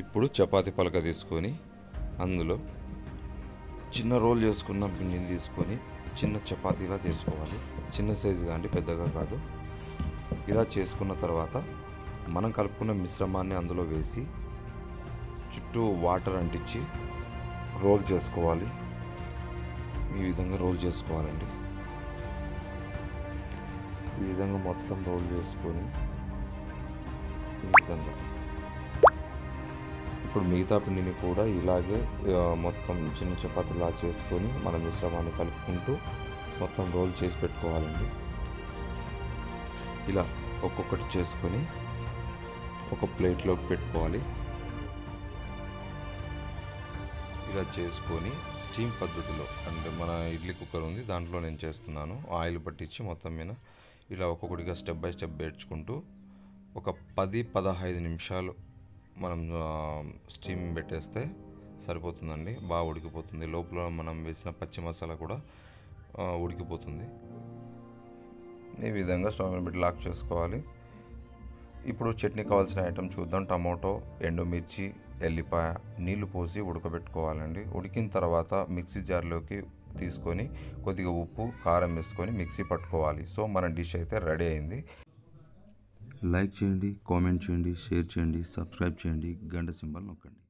ఇప్పుడు చపాతీ పలక తీసుకొని అందులో చిన్న రోల్ చేసుకున్న పిండిని తీసుకొని చిన్న చపాతీలా చేసుకోవాలి. చిన్న సైజుగా అండి, పెద్దగా కాదు. ఇలా చేసుకున్న తర్వాత మనం కలుపుకున్న మిశ్రమాన్ని అందులో వేసి చుట్టూ వాటర్ అంటించి రోల్ చేసుకోవాలి. ఈ విధంగా రోల్ చేసుకోవాలండి. ఈ విధంగా మొత్తం రోల్ చేసుకొని ఈ విధంగా ఇప్పుడు మిగతా పిండిని కూడా ఇలాగే మొత్తం చిన్న చపాతీలా చేసుకొని మన మిశ్రమాన్ని కలుపుకుంటూ మొత్తం రోల్ చేసి పెట్టుకోవాలండి. ఇలా ఒక్కొక్కటి చేసుకొని ఒక ప్లేట్లోకి పెట్టుకోవాలి. ఇలా చేసుకొని స్టీమ్ పద్ధతిలో, అంటే మన ఇడ్లీ కుక్కర్ ఉంది, దాంట్లో నేను చేస్తున్నాను. ఆయిల్ పట్టించి మొత్తం మీద ఇలా ఒక్కొక్కటిగా స్టెప్ బై స్టెప్ పెట్టుకుంటూ ఒక 10-15 నిమిషాలు మనం స్టీమ్ పెట్టేస్తే సరిపోతుందండి. బాగా ఉడికిపోతుంది. లోపల మనం వేసిన పచ్చి మసాలా కూడా ఉడికిపోతుంది. ఈ విధంగా స్టవ్ మీద పెట్టి లాక్ చేసుకోవాలి. ఇప్పుడు చట్నీ కావాల్సిన ఐటమ్ చూద్దాం. టమాటో, ఎండుమిర్చి, ఎల్లిపాయ నీళ్లు పోసి ఉడకబెట్టుకోవాలండి. ఉడికిన తర్వాత మిక్సీ జార్లోకి తీసుకొని కొద్దిగా ఉప్పు, కారం వేసుకొని మిక్సీ పట్టుకోవాలి. సో మన డిష్ అయితే రెడీ అయింది. లైక్ చేయండి, కామెంట్ చేయండి, షేర్ చేయండి, సబ్స్క్రైబ్ చేయండి, గంట సింబల్ నొక్కండి.